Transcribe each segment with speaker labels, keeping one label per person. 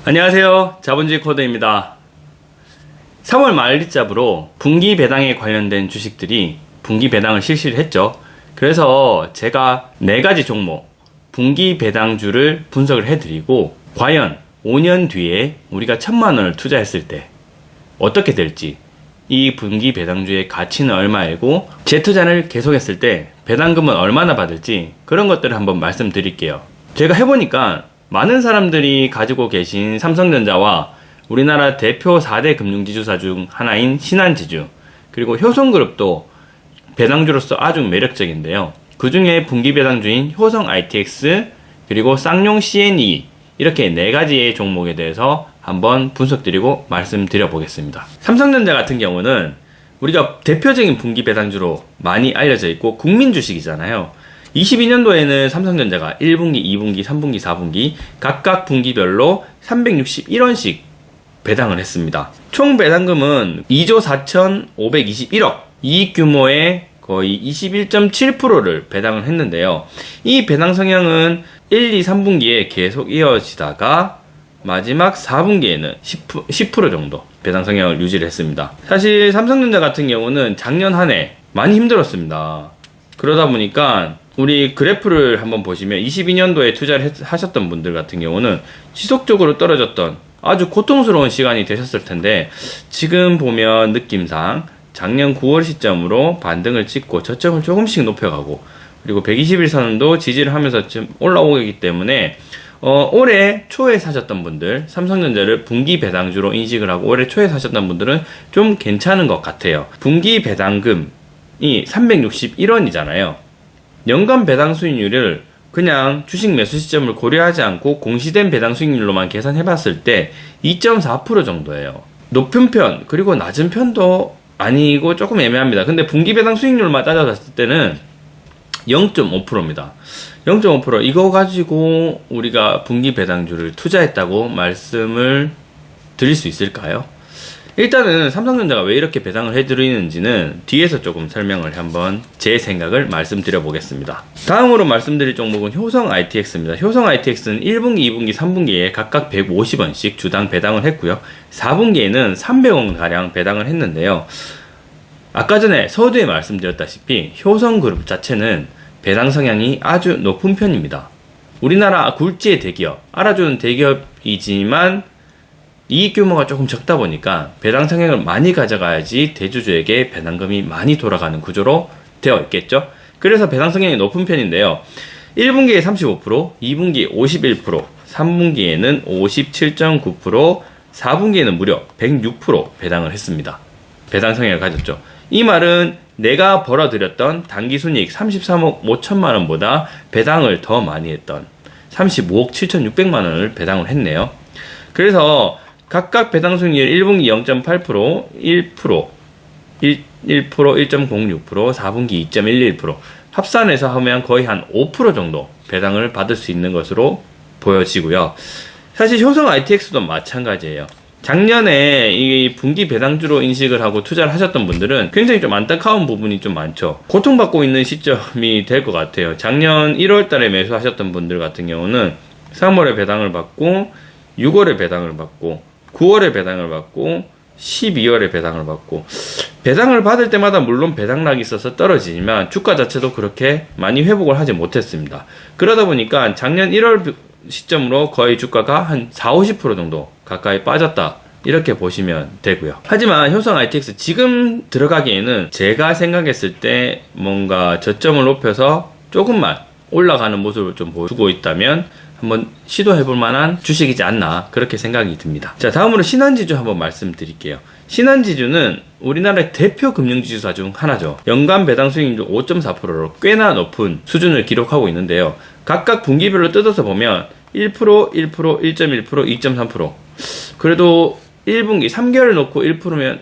Speaker 1: 안녕하세요, 자본주의 코드입니다. 3월 말일잡으로 분기 배당에 관련된 주식들이 분기 배당을 실시를 했죠. 그래서 제가 4가지 종목 분기 배당주를 분석을 해드리고 과연 5년 뒤에 우리가 1000만원을 투자했을 때 어떻게 될지, 이 분기 배당주의 가치는 얼마이고 재투자를 계속했을 때 배당금은 얼마나 받을지, 그런 것들을 한번 말씀드릴게요. 제가 해보니까 많은 사람들이 가지고 계신 삼성전자와 우리나라 대표 4대 금융지주사 중 하나인 신한지주, 그리고 효성그룹도 배당주로서 아주 매력적인데요. 그 중에 분기 배당주인 효성 ITX, 그리고 쌍용 CNE, 이렇게 4가지의 종목에 대해서 한번 분석드리고 말씀드려 보겠습니다. 삼성전자 같은 경우는 우리가 대표적인 분기 배당주로 많이 알려져 있고 국민 주식이잖아요. 22년도에는 삼성전자가 1분기, 2분기, 3분기, 4분기 각각 분기별로 361원씩 배당을 했습니다. 총 배당금은 2조 4,521억, 이익 규모의 거의 21.7%를 배당을 했는데요. 이 배당 성향은 1, 2, 3분기에 계속 이어지다가 마지막 4분기에는 10% 정도 배당 성향을 유지를 했습니다. 사실 삼성전자 같은 경우는 작년 한 해 많이 힘들었습니다. 그러다 보니까 우리 그래프를 한번 보시면 22년도에 투자를 하셨던 분들 같은 경우는 지속적으로 떨어졌던 아주 고통스러운 시간이 되셨을 텐데, 지금 보면 느낌상 작년 9월 시점으로 반등을 찍고 저점을 조금씩 높여가고, 그리고 120일선도 지지를 하면서 지금 올라오기 때문에 올해 초에 사셨던 분들, 삼성전자를 분기 배당주로 인식을 하고 올해 초에 사셨던 분들은 좀 괜찮은 것 같아요. 분기 배당금이 361원이잖아요. 연간 배당 수익률을 그냥 주식 매수 시점을 고려하지 않고 공시된 배당 수익률로만 계산해 봤을 때 2.4% 정도예요. 높은 편, 그리고 낮은 편도 아니고 조금 애매합니다. 근데 분기 배당 수익률만 따져봤을 때는 0.5%입니다. 0.5%. 이거 가지고 우리가 분기 배당주를 투자했다고 말씀을 드릴 수 있을까요? 일단은 삼성전자가 왜 이렇게 배당을 해드리는지는 뒤에서 조금 설명을 한번 제 생각을 말씀드려 보겠습니다. 다음으로 말씀드릴 종목은 효성 ITX입니다. 효성 ITX는 1분기, 2분기, 3분기에 각각 150원씩 주당 배당을 했고요. 4분기에는 300원가량 배당을 했는데요. 아까 전에 서두에 말씀드렸다시피 효성그룹 자체는 배당 성향이 아주 높은 편입니다. 우리나라 굴지의 대기업, 알아주는 대기업이지만 이익 규모가 조금 적다 보니까 배당 성향을 많이 가져가야지 대주주에게 배당금이 많이 돌아가는 구조로 되어 있겠죠. 그래서 배당 성향이 높은 편인데요. 1분기에 35%, 2분기에 51%, 3분기에는 57.9%, 4분기에는 무려 106% 배당을 했습니다. 배당 성향을 가졌죠. 이 말은 내가 벌어들였던 당기순이익 33억 5천만원보다 배당을 더 많이 했던 35억 7,600만원을 배당을 했네요. 그래서 각각 배당 수익률 1분기 0.8%, 1%, 1.06%, 4분기 2.11%, 합산해서 하면 거의 한 5% 정도 배당을 받을 수 있는 것으로 보여지고요. 사실 효성 ITX도 마찬가지예요. 작년에 이 분기 배당주로 인식을 하고 투자를 하셨던 분들은 굉장히 좀 안타까운 부분이 좀 많죠. 고통받고 있는 시점이 될 것 같아요. 작년 1월 달에 매수하셨던 분들 같은 경우는 3월에 배당을 받고 6월에 배당을 받고 9월에 배당을 받고 12월에 배당을 받고, 배당을 받을 때마다 물론 배당락이 있어서 떨어지지만 주가 자체도 그렇게 많이 회복을 하지 못했습니다. 그러다 보니까 작년 1월 시점으로 거의 주가가 한 40-50% 정도 가까이 빠졌다, 이렇게 보시면 되고요. 하지만 효성 ITX 지금 들어가기에는 제가 생각했을 때 뭔가 저점을 높여서 조금만 올라가는 모습을 좀 보여주고 있다면 한번 시도해볼 만한 주식이지 않나, 그렇게 생각이 듭니다. 자, 다음으로 신한지주 한번 말씀드릴게요. 신한지주는 우리나라의 대표 금융지주사 중 하나죠. 연간 배당 수익률 5.4%로 꽤나 높은 수준을 기록하고 있는데요. 각각 분기별로 뜯어서 보면 1%, 1%, 1.1%, 2.3%. 그래도 1분기 3개월 놓고 1%면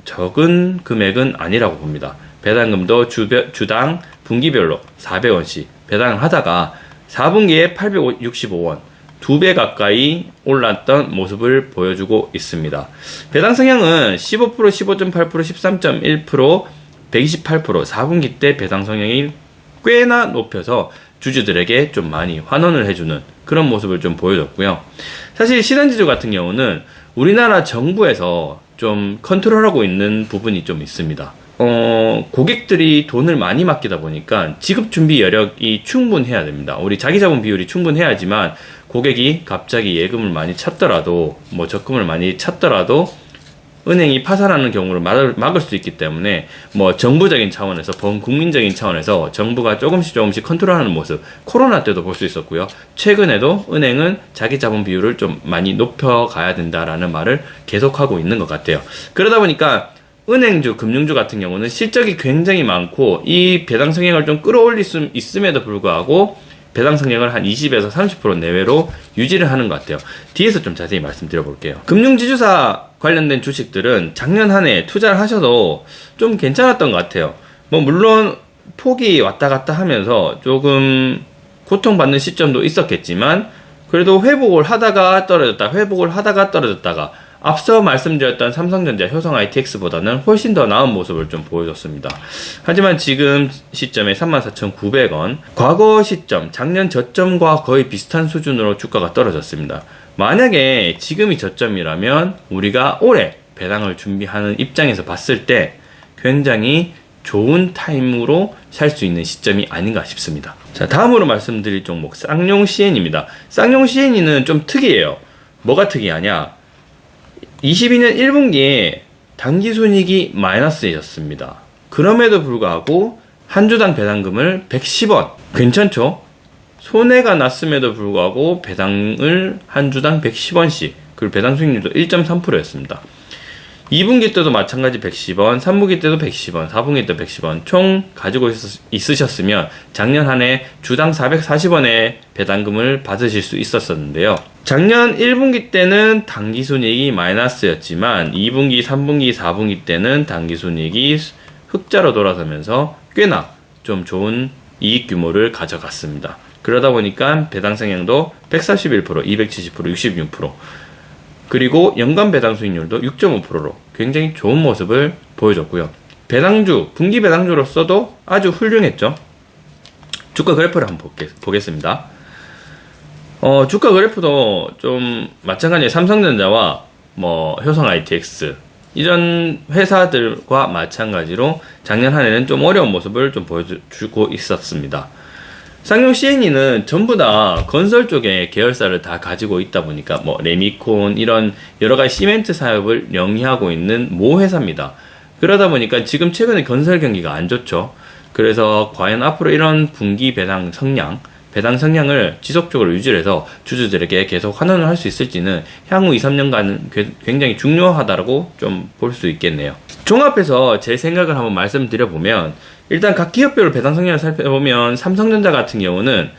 Speaker 1: 적은 금액은 아니라고 봅니다. 배당금도 주당 분기별로 400원씩 배당을 하다가 4분기에 865원, 2배 가까이 올랐던 모습을 보여주고 있습니다. 배당 성향은 15%, 15.8%, 13.1%, 128%, 4분기 때 배당 성향이 꽤나 높여서 주주들에게 좀 많이 환원을 해주는 그런 모습을 좀 보여줬고요. 사실 신한지주 같은 경우는 우리나라 정부에서 좀 컨트롤하고 있는 부분이 좀 있습니다. 고객들이 돈을 많이 맡기다 보니까 지급 준비 여력이 충분해야 됩니다. 우리 자기자본 비율이 충분해야지만 고객이 갑자기 예금을 많이 찾더라도 뭐 적금을 많이 찾더라도 은행이 파산하는 경우를 막을 수 있기 때문에 뭐 정부적인 차원에서 범국민적인 차원에서 정부가 조금씩 컨트롤하는 모습, 코로나 때도 볼 수 있었고요. 최근에도 은행은 자기 자본 비율을 좀 많이 높여가야 된다라는 말을 계속하고 있는 것 같아요. 그러다 보니까 은행주, 금융주 같은 경우는 실적이 굉장히 많고 이 배당 성향을 좀 끌어올릴 수 있음에도 불구하고 배당 성향을 한 20에서 30% 내외로 유지를 하는 것 같아요. 뒤에서 좀 자세히 말씀드려 볼게요. 금융지주사 관련된 주식들은 작년 한 해 투자를 하셔도 좀 괜찮았던 것 같아요. 뭐 물론 폭이 왔다 갔다 하면서 조금 고통받는 시점도 있었겠지만 그래도 회복을 하다가 떨어졌다가 앞서 말씀드렸던 삼성전자, 효성 ITX보다는 훨씬 더 나은 모습을 좀 보여줬습니다. 하지만 지금 시점에 34,900원, 과거 시점, 작년 저점과 거의 비슷한 수준으로 주가가 떨어졌습니다. 만약에 지금이 저점이라면 우리가 올해 배당을 준비하는 입장에서 봤을 때 굉장히 좋은 타임으로 살 수 있는 시점이 아닌가 싶습니다. 자, 다음으로 말씀드릴 종목 쌍용 CN입니다. 쌍용 CN은 좀 특이해요. 뭐가 특이하냐? 22년 1분기에 당기순이익이 마이너스였습니다. 그럼에도 불구하고 한 주당 배당금을 110원. 괜찮죠? 손해가 났음에도 불구하고 배당을 한 주당 110원씩, 그리고 배당 수익률도 1.3%였습니다. 2분기 때도 마찬가지 110원, 3분기 때도 110원, 4분기 때도 110원 총 가지고 있으셨으면 작년 한 해 주당 440원의 배당금을 받으실 수 있었었는데요. 작년 1분기 때는 당기순이익이 마이너스였지만 2분기, 3분기, 4분기 때는 당기순이익이 흑자로 돌아서면서 꽤나 좀 좋은 이익 규모를 가져갔습니다. 그러다 보니까 배당 성향도 141%, 270%, 66%, 그리고 연간 배당 수익률도 6.5%로 굉장히 좋은 모습을 보여줬고요. 배당주, 분기 배당주로서도 아주 훌륭했죠. 주가 그래프를 한번 보겠습니다. 주가 그래프도 좀 마찬가지로 삼성전자와 뭐 효성 ITX 이런 회사들과 마찬가지로 작년 한 해는 좀 어려운 모습을 좀 보여주고 있었습니다. 쌍용 CNE는 전부 다 건설 쪽에 계열사를 다 가지고 있다 보니까 뭐 레미콘 이런 여러가지 시멘트 사업을 영위하고 있는 모 회사입니다. 그러다 보니까 지금 최근에 건설 경기가 안 좋죠. 그래서 과연 앞으로 이런 분기 배당 성향을 지속적으로 유지해서 주주들에게 계속 환원을 할 수 있을지는 향후 2, 3년간은 굉장히 중요하다고 좀 볼 수 있겠네요. 종합해서 제 생각을 한번 말씀드려보면 일단 각 기업별로 배당 성향을 살펴보면 삼성전자 같은 경우는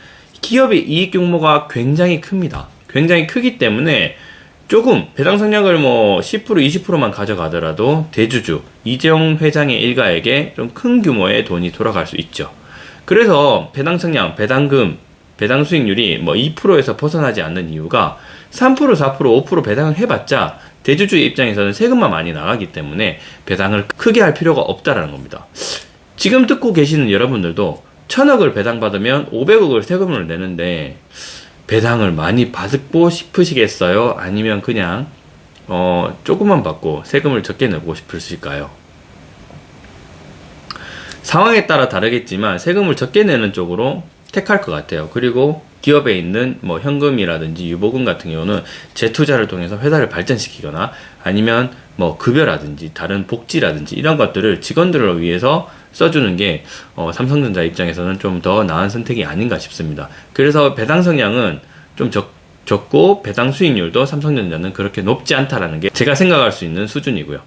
Speaker 1: 기업의 이익 규모가 굉장히 큽니다. 굉장히 크기 때문에 조금 배당 성향을 뭐 10%, 20%만 가져가더라도 대주주 이재용 회장의 일가에게 좀 큰 규모의 돈이 돌아갈 수 있죠. 그래서 배당 성향, 배당금, 배당 수익률이 뭐 2%에서 벗어나지 않는 이유가 3%, 4%, 5% 배당을 해봤자 대주주의 입장에서는 세금만 많이 나가기 때문에 배당을 크게 할 필요가 없다라는 겁니다. 지금 듣고 계시는 여러분들도 1000억을 배당받으면 500억을 세금을 내는데 배당을 많이 받고 싶으시겠어요? 아니면 그냥 조금만 받고 세금을 적게 내고 싶으실까요? 상황에 따라 다르겠지만 세금을 적게 내는 쪽으로 택할 것 같아요. 그리고 기업에 있는 뭐 현금이라든지 유보금 같은 경우는 재투자를 통해서 회사를 발전시키거나 아니면 뭐 급여라든지 다른 복지라든지 이런 것들을 직원들을 위해서 써주는 게 삼성전자 입장에서는 좀 더 나은 선택이 아닌가 싶습니다. 그래서 배당 성향은 좀 적고 배당 수익률도 삼성전자는 그렇게 높지 않다라는 게 제가 생각할 수 있는 수준이고요.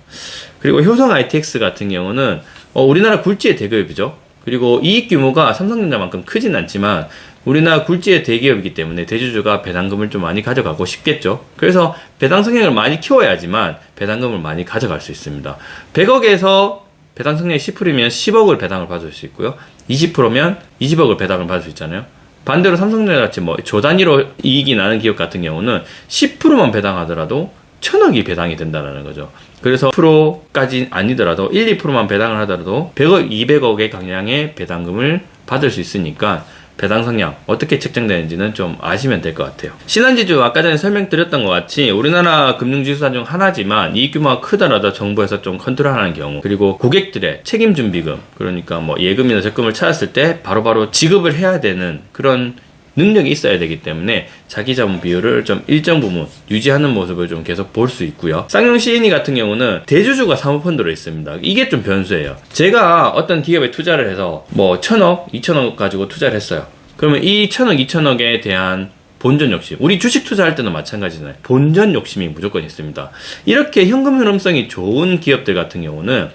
Speaker 1: 그리고 효성 ITX 같은 경우는 우리나라 굴지의 대기업이죠. 그리고 이익 규모가 삼성전자만큼 크진 않지만 우리나라 굴지의 대기업이기 때문에 대주주가 배당금을 좀 많이 가져가고 싶겠죠. 그래서 배당 성향을 많이 키워야지만 배당금을 많이 가져갈 수 있습니다. 100억에서 배당 성향이 10%면 10억을 배당을 받을 수 있고요. 20%면 20억을 배당을 받을 수 있잖아요. 반대로 삼성전자 같이 뭐 조 단위로 이익이 나는 기업 같은 경우는 10%만 배당하더라도 1000억이 배당이 된다는 거죠. 그래서 10%까지 아니더라도 1, 2%만 배당을 하더라도 100억, 200억의 강량의 배당금을 받을 수 있으니까 배당 성향 어떻게 책정되는지는 좀 아시면 될 것 같아요. 신한지주 아까 전에 설명드렸던 것 같이 우리나라 금융지수산 중 하나지만 이익 규모가 크더라도 정부에서 좀 컨트롤하는 경우, 그리고 고객들의 책임준비금, 그러니까 뭐 예금이나 적금을 찾았을 때 바로바로 지급을 해야 되는 그런 능력이 있어야 되기 때문에 자기 자본 비율을 좀 일정 부분 유지하는 모습을 좀 계속 볼 수 있고요. 쌍용 C&E 같은 경우는 대주주가 사모펀드로 있습니다. 이게 좀 변수예요. 제가 어떤 기업에 투자를 해서 뭐 1,000억, 2,000억 가지고 투자를 했어요. 그러면 이 1,000억, 2,000억에 대한 본전 욕심, 우리 주식 투자할 때는 마찬가지잖아요. 본전 욕심이 무조건 있습니다. 이렇게 현금 흐름성이 좋은 기업들 같은 경우는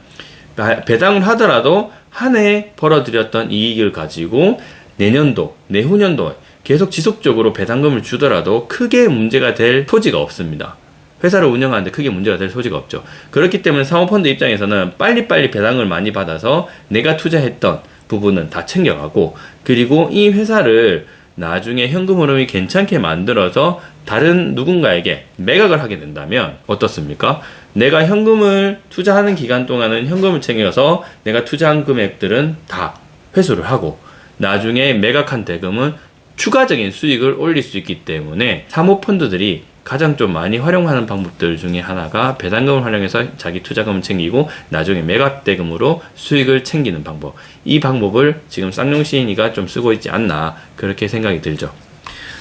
Speaker 1: 배당을 하더라도 한 해 벌어들였던 이익을 가지고 내년도, 내후년도 계속 지속적으로 배당금을 주더라도 크게 문제가 될 소지가 없습니다. 회사를 운영하는데 크게 문제가 될 소지가 없죠. 그렇기 때문에 사모펀드 입장에서는 빨리빨리 배당을 많이 받아서 내가 투자했던 부분은 다 챙겨가고, 그리고 이 회사를 나중에 현금 흐름이 괜찮게 만들어서 다른 누군가에게 매각을 하게 된다면 어떻습니까? 내가 현금을 투자하는 기간 동안은 현금을 챙겨서 내가 투자한 금액들은 다 회수를 하고, 나중에 매각한 대금은 추가적인 수익을 올릴 수 있기 때문에 사모펀드들이 가장 좀 많이 활용하는 방법들 중에 하나가 배당금을 활용해서 자기 투자금을 챙기고 나중에 매각 대금으로 수익을 챙기는 방법. 이 방법을 지금 쌍용 C&E가 좀 쓰고 있지 않나, 그렇게 생각이 들죠.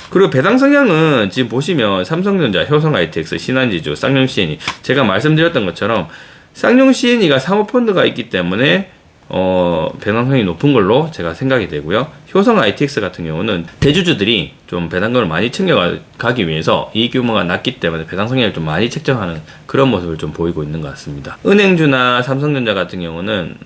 Speaker 1: 그리고 배당 성향은 지금 보시면 삼성전자, 효성 ITX, 신한지주, 쌍용 C&E, 제가 말씀드렸던 것처럼 쌍용 C&E가 사모펀드가 있기 때문에 배당성이 높은 걸로 제가 생각이 되고요. 효성 ITX 같은 경우는 대주주들이 좀 배당금을 많이 챙겨가기 위해서 이익 규모가 낮기 때문에 배당 성향을 좀 많이 책정하는 그런 모습을 좀 보이고 있는 것 같습니다. 은행주나 삼성전자 같은 경우는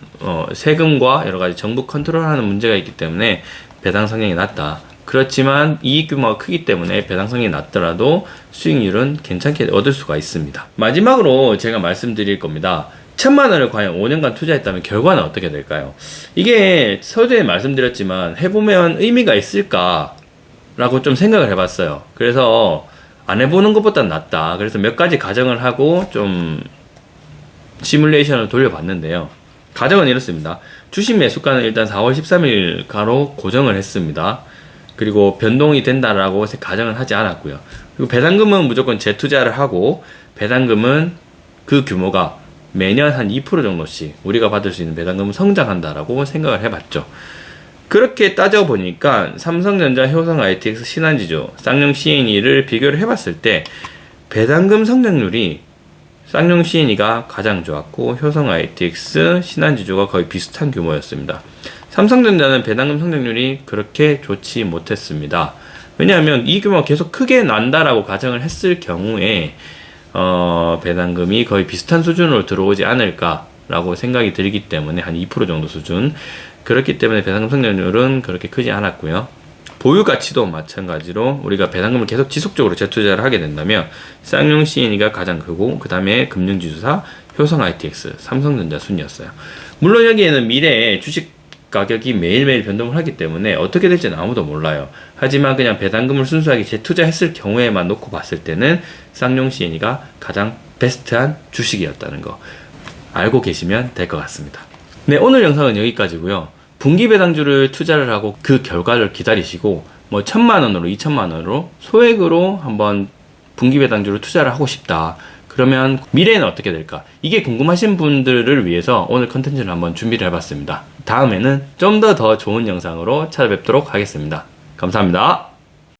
Speaker 1: 세금과 여러 가지 정부 컨트롤하는 문제가 있기 때문에 배당 성향이 낮다. 그렇지만 이익 규모가 크기 때문에 배당 성향이 낮더라도 수익률은 괜찮게 얻을 수가 있습니다. 마지막으로 제가 말씀드릴 겁니다. 1,000만 원을 과연 5년간 투자했다면 결과는 어떻게 될까요? 이게 서두에 말씀드렸지만 해보면 의미가 있을까라고 좀 생각을 해봤어요. 그래서 안 해보는 것보단 낫다. 그래서 몇 가지 가정을 하고 좀 시뮬레이션을 돌려봤는데요. 가정은 이렇습니다. 주식 매수가는 일단 4월 13일가로 고정을 했습니다. 그리고 변동이 된다라고 가정은 하지 않았고요. 그리고 배당금은 무조건 재투자를 하고, 배당금은 그 규모가 매년 한 2% 정도씩 우리가 받을 수 있는 배당금은 성장한다라고 생각을 해봤죠. 그렇게 따져보니까 삼성전자, 효성 ITX, 신한지주, 쌍용 C&E를 비교를 해봤을 때 배당금 성장률이 쌍용 C&E가 가장 좋았고 효성 ITX, 신한지주가 거의 비슷한 규모였습니다. 삼성전자는 배당금 성장률이 그렇게 좋지 못했습니다. 왜냐하면 이 규모가 계속 크게 난다라고 가정을 했을 경우에 배당금이 거의 비슷한 수준으로 들어오지 않을까라고 생각이 들기 때문에 한 2% 정도 수준. 그렇기 때문에 배당금 성장률은 그렇게 크지 않았고요. 보유 가치도 마찬가지로 우리가 배당금을 계속 지속적으로 재투자를 하게 된다면 쌍용 C&E가 가장 크고, 그 다음에 금융지주사 효성 ITX, 삼성전자 순이었어요. 물론 여기에는 미래에 주식 가격이 매일매일 변동을 하기 때문에 어떻게 될지는 아무도 몰라요. 하지만 그냥 배당금을 순수하게 재투자했을 경우에만 놓고 봤을 때는 쌍용 C&E가 가장 베스트한 주식이었다는 거 알고 계시면 될 것 같습니다. 네, 오늘 영상은 여기까지고요. 분기 배당주를 투자를 하고 그 결과를 기다리시고 뭐 1,000만 원으로 2,000만 원으로 소액으로 한번 분기 배당주를 투자를 하고 싶다. 그러면 미래에는 어떻게 될까? 이게 궁금하신 분들을 위해서 오늘 컨텐츠를 한번 준비를 해봤습니다. 다음에는 좀 더 좋은 영상으로 찾아뵙도록 하겠습니다. 감사합니다.